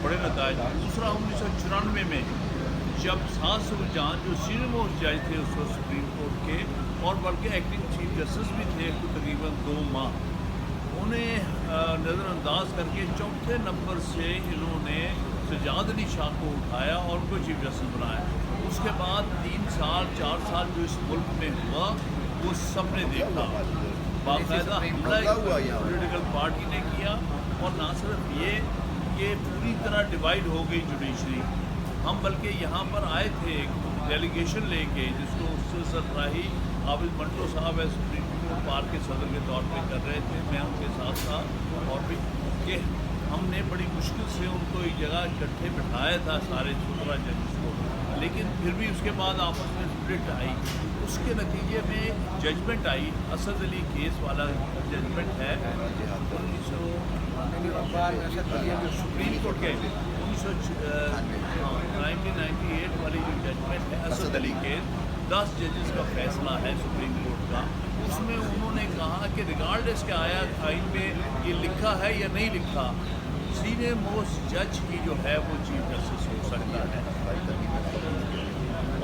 बड़े नतज। दूसरा 1994 में जब सात सुल्तान जो सीनियर मोस्ट जज थे उस वक्त सुप्रीम कोर्ट के, और बल्कि एक्टिंग चीफ जस्टिस भी थे तकरीबन 2 माह, उन्हें नज़रअंदाज करके चौथे नंबर से इन्होंने सजाद अली शाह को उठाया और उनको चीफ जस्टिस बनाया। उसके बाद 3 साल 4 साल जो इस मुल्क में हुआ वो सब ने देखा। बाकायदा हमला पॉलिटिकल पार्टी ने किया, और ना सिर्फ ये कि पूरी तरह डिवाइड हो गई जुडिशरी। हम बल्कि यहाँ पर आए थे एक डेलीगेशन लेके, जिसको उससे सरबराही आबिद मंटो साहब है सुप्रीम कोर्ट बार के सदर के तौर पे कर रहे थे, मैं उनके साथ था, और भी कि हमने बड़ी मुश्किल से उनको एक जगह इकट्ठे बिठाया था सारे 17 जजेस को, लेकिन फिर भी उसके बाद आपस में स्प्लिट आई। उसके नतीजे में जजमेंट आई, असद अली केस वाला जजमेंट है 1998 वाली जो जजमेंट है असद अली केस, 10 जजेस का फैसला है सुप्रीम कोर्ट का। उसमें उन्होंने कहा कि रिगार्डलेस के आया आइन में ये लिखा है या नहीं लिखा, सीनियर मोस्ट जज की जो है वो चीफ जस्टिस हो सकता है।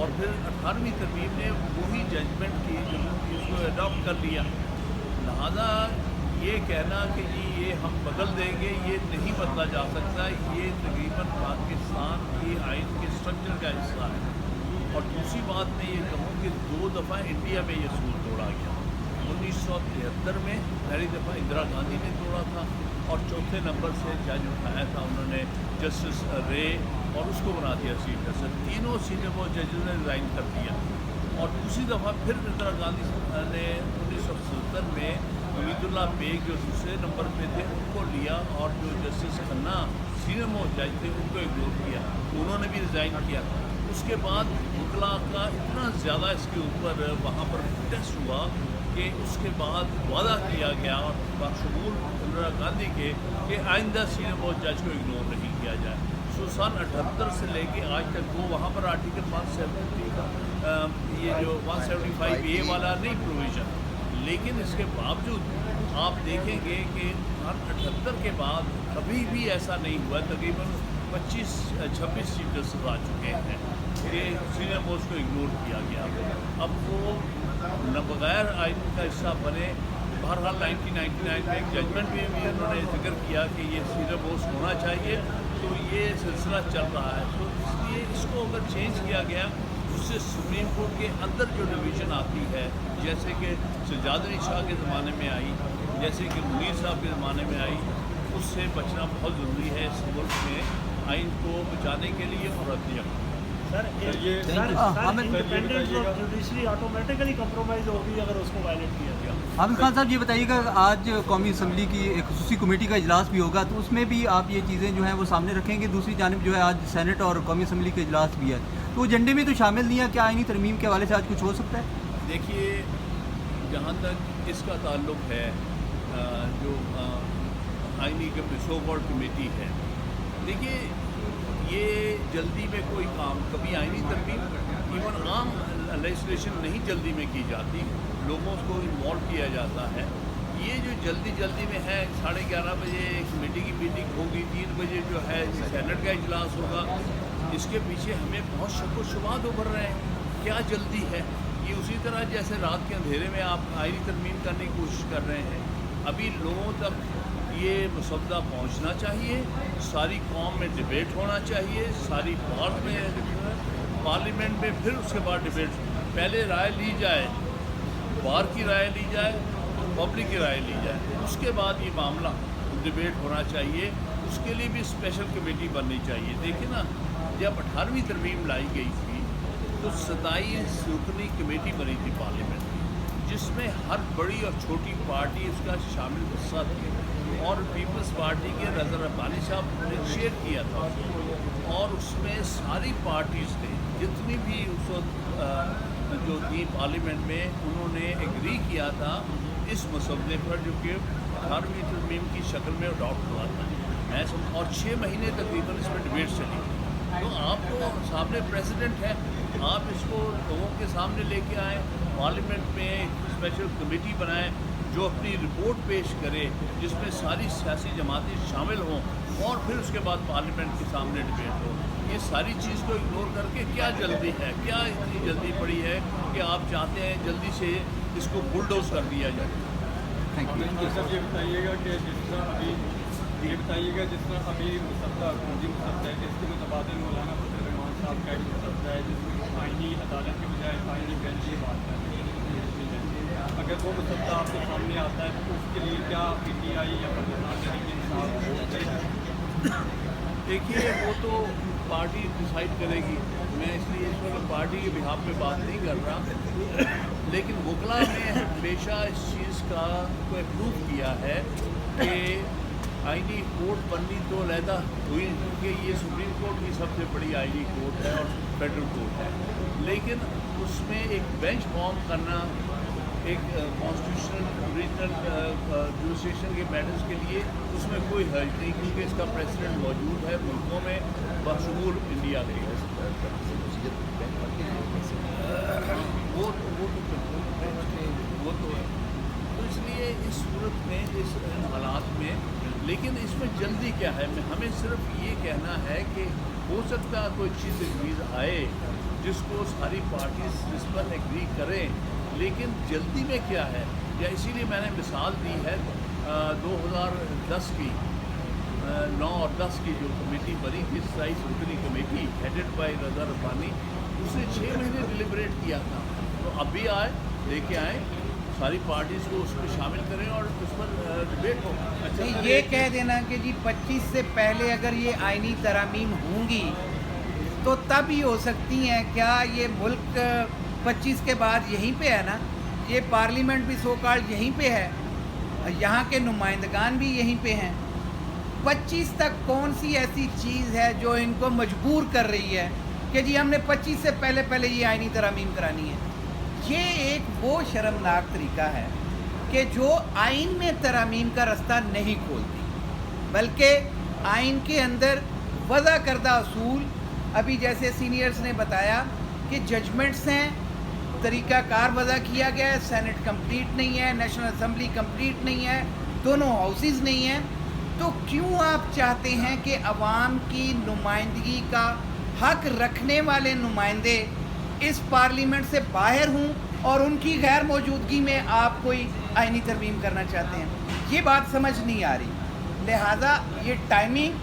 और फिर 18वीं तरमीम ने वही जजमेंट की उसको अडॉप्ट कर लिया। लिहाजा ये कहना कि जी ये हम बदल देंगे, ये नहीं बदला जा सकता, ये तकरीबन पाकिस्तान की आइन के स्ट्रक्चर का हिस्सा है। और दूसरी बात मैं ये कहूँ कि 2 दफ़ा इंडिया में ये सूल तोड़ा गया। 1973 में पहली दफ़ा इंदिरा गांधी ने तोड़ा था, और चौथे नंबर से जज उठाया था उन्होंने जस्टिस रे, और उसको बना दिया चीफ जस्टिस। तीनों सीनियर मोस्ट जजेस ने रिज़ाइन कर दिया। और दूसरी दफ़ा फिर इंदिरा गांधी ने 1977 में हमीदुल्ला बेग जो दूसरे नंबर पे थे उनको लिया, और जो जस्टिस खन्ना सीनियर मोस्ट जज थे उनको इग्नोर किया, उन्होंने भी रिज़ाइन किया। उसके बाद मुतला का इतना ज़्यादा इसके ऊपर वहाँ पर प्रोटेस्ट हुआ कि उसके बाद वादा किया गया, और बशमूल इंदिरा गांधी के, कि आइंदा सीनियर मोस्ट जज को इग्नोर नहीं किया जाए। सो सन 78 से लेके आज तक वो वहाँ पर आर्टिकल 170 का ये जो 175A वाला नहीं प्रोविज़न, लेकिन इसके बावजूद आप देखेंगे कि 78 के बाद कभी भी ऐसा नहीं हुआ। तकरीबन 25-26 चीफ जस्टिस आ चुके हैं कि सीनियर मोस्ट को इग्नोर किया गया। अब वो न बगैर आइन का हिस्सा बने। बहरहाल 1999 में एक जजमेंट में भी उन्होंने जिक्र किया कि ये सीनियर मोस्ट होना चाहिए, तो ये सिलसिला चल रहा है। तो इसलिए इसको अगर चेंज किया गया, उससे सुप्रीम कोर्ट के अंदर जो डिवीज़न आती है, जैसे कि सजाद अली शाह के ज़माने में आई, जैसे कि मुनीर साहब के ज़माने में आई, उससे बचना बहुत ज़रूरी है इस मुल्क में आइन को बचाने के लिए और रद्द independence of judiciary automatically compromise होगी अगर उसको वायलेट किया गया। हामिद खान साहब ये बताइएगा, आज कौमी असम्बली की एक खुसूसी कमेटी का इजलास भी होगा, तो उसमें भी आप ये चीज़ें जो हैं वो सामने रखेंगे। दूसरी जानिब जो है आज सेनेट और कौमी असम्बली के इजलास भी है, तो एजेंडे में तो शामिल नहीं है, क्या आईनी तरमीम के हवाले से आज कुछ हो सकता है? देखिए, जहाँ तक इसका ताल्लुक है, जो आईनी सो कॉल्ड कमेटी है, देखिए ये जल्दी में कोई काम, कभी आईनी तरमीम इवन आम लेजिस्लेशन नहीं जल्दी में की जाती, लोगों को इन्वॉल्व किया जाता है। ये जो जल्दी में है, 11:30 बजे कमेटी की मीटिंग होगी, 3 बजे जो है सेनेट का इजलास होगा, इसके पीछे हमें बहुत शक व शुबहात उभर रहे हैं। क्या जल्दी है? ये उसी तरह जैसे रात के अंधेरे में आप आईनी तरमीम करने की कोशिश कर रहे हैं। अभी लोगों तक ये मसौदा पहुंचना चाहिए, सारी कौम में डिबेट होना चाहिए, सारी पार्लियामेंट में, फिर उसके बाद डिबेट, पहले राय ली जाए, बार की राय ली जाए, पब्लिक की राय ली जाए, उसके बाद ये मामला डिबेट होना चाहिए। उसके लिए भी स्पेशल कमेटी बननी चाहिए। देखिए ना, जब 18वीं तरमीम लाई गई थी तो 27 रुकनी कमेटी बनी थी पार्लियामेंट की, जिसमें हर बड़ी और छोटी पार्टी उसका शामिल हिस्सा थी, और पीपल्स पार्टी के रज़ा रब्बानी साहब ने शेयर किया था, और उसमें सारी पार्टीज़ ने जितनी भी उस वक्त जो थी पार्लियामेंट में, उन्होंने एग्री किया था इस मसौदे पर, जो कि 18वीं तरमीम की शक्ल में अडॉप्ट हुआ था। और 6 महीने तकरीबन इसमें डिबेट चली। तो आप तो सामने प्रेसिडेंट है, आप इसको लोगों के सामने लेके आएँ, पार्लियामेंट में स्पेशल कमेटी बनाएं, जो अपनी रिपोर्ट पेश करे जिसमें सारी सियासी जमातें शामिल हों और फिर उसके बाद पार्लियामेंट के सामने डिबेट हो। ये सारी चीज़ को इग्नोर करके क्या जल्दी है, क्या इतनी जल्दी पड़ी है कि आप चाहते हैं जल्दी से इसको बुलडोज कर दिया जाए। Thank you. सर ये बताइएगा कि जिस तरह अभी मुसद्दा है इसके मुतबादिल मौलाना फजल रहमान साहब का एक मुसद्दा है जिसमें आईनी अदालत के बजाय आईनी बेंच की बात है। अगर वो मुसद्दा आपके सामने आता है तो उसके लिए क्या PTI या पाकिस्तान तहरीक इंसाफ? देखिए वो तो पार्टी डिसाइड करेगी, मैं इसलिए इस वक्त पार्टी के बिहाफ पे बात नहीं कर रहा, लेकिन वकला ने हमेशा इस चीज़ का को अप्रूव किया है कि आईनी कोर्ट बननी तो अलहदा हुई क्योंकि ये सुप्रीम कोर्ट की सबसे बड़ी आईनी कोर्ट है और फेडरल कोर्ट है, लेकिन उसमें एक बेंच फॉर्म करना एक कॉन्स्टिट्यूशनल रीजनल जुडिशेशन के मैटर्स के लिए उसमें कोई हर्ज नहीं, क्योंकि इसका प्रेसिडेंट मौजूद है मुल्कों में बशमूल इंडिया के। वो तो है, तो इसलिए इस सूरत में इस हालात में, लेकिन इसमें जल्दी क्या है, हमें सिर्फ ये कहना है कि हो सकता है कोई चीज़ तजवीज़ आए जिसको सारी पार्टीज जिस पर एग्री करें, लेकिन जल्दी में क्या है, या इसीलिए मैंने मिसाल दी है 2010 की 9 और 10 की जो कमेटी बनी थी, स्थायी सुल्तानी कमेटी हेडेड बाय रज़ा रब्बानी, उसने 6 महीने डिलिब्रेट किया था। तो अब भी आए, लेके आए, सारी पार्टीज़ को उसमें शामिल करें और उस पर डिबेट हो। अच्छा, ये कह देना कि जी 25 से पहले अगर ये आईनी तरामीम होंगी तो तब ही हो सकती हैं, क्या ये मुल्क 25 के बाद यहीं पे है ना, ये पार्लियामेंट भी सो कॉल्ड यहीं पे है, यहाँ के नुमाइंदगान भी यहीं पे हैं। 25 तक कौन सी ऐसी चीज़ है जो इनको मजबूर कर रही है कि जी हमने 25 से पहले ये आईनी तरामीम करानी है? ये एक वो शर्मनाक तरीका है कि जो आइन में तरामीम का रास्ता नहीं खोलती, बल्कि आइन के अंदर वज़ा करदा असूल, अभी जैसे सीनियर्स ने बताया कि जजमेंट्स हैं, तरीक़ाकार वज़ा किया गया है, सेनेट कंप्लीट नहीं है, नेशनल असम्बली कंप्लीट नहीं है, दोनों हाउसेस नहीं हैं, तो क्यों आप चाहते हैं कि अवाम की नुमाइंदगी का हक रखने वाले नुमाइंदे इस पार्लियामेंट से बाहर हूँ और उनकी गैर मौजूदगी में आप कोई आईनी तरमीम करना चाहते हैं? ये बात समझ नहीं आ रही। लिहाजा ये टाइमिंग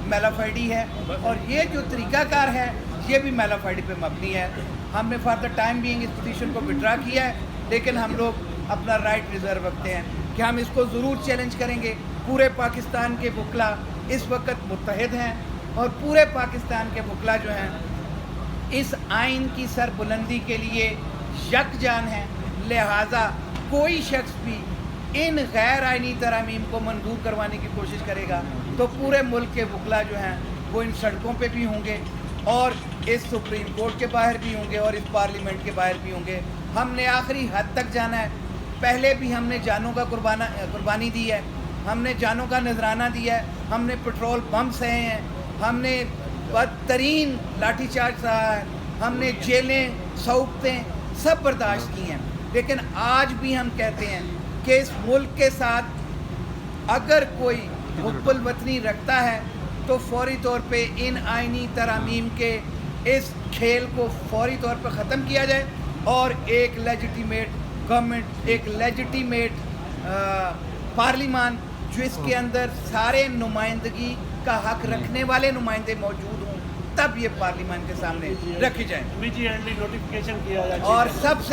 मेलाफाइडी है और ये जो तरीक़ाकार है ये भी मेलाफाइडी पे मबनी है। हमने फॉर द टाइम बीइंग इस पिटीशन को विड्रा किया है, लेकिन हम लोग अपना राइट रिजर्व रखते हैं कि हम इसको ज़रूर चैलेंज करेंगे। पूरे पाकिस्तान के वकला इस वक्त मुत्तहिद हैं और पूरे पाकिस्तान के वकला जो हैं इस आइन की सरबुलंदी के लिए यकजान है। लिहाजा कोई शख्स भी इन गैर आइनी तरामीम को मंजूर करवाने की कोशिश करेगा तो पूरे मुल्क के वकला जो हैं वो इन सड़कों पे भी होंगे और इस सुप्रीम कोर्ट के बाहर भी होंगे और इस पार्लियामेंट के बाहर भी होंगे। हमने आखिरी हद तक जाना है। पहले भी हमने जानों का कुर्बानी दी है, हमने जानों का नजराना दिया है, हमने पेट्रोल बम सहे हैं, हमने बदतरीन लाठीचार्ज सहा है, हमने जेलें सौंपतें सब बर्दाश्त की हैं, लेकिन आज भी हम कहते हैं कि इस मुल्क के साथ अगर कोई हुब्बुल वतनी रखता है तो फौरी तौर पे इन आइनी तरामीम के इस खेल को फौरी तौर पर ख़त्म किया जाए और एक लेजिटिमेट गवर्नमेंट, एक लेजिटिमेट पार्लियामान जिसके अंदर सारे नुमाइंदगी का हक रखने वाले नुमाइंदे मौजूद हों, तब ये पार्लियामान के सामने रखी जाए इमीडिएटली नोटिफिकेशन किया जाए और सबसे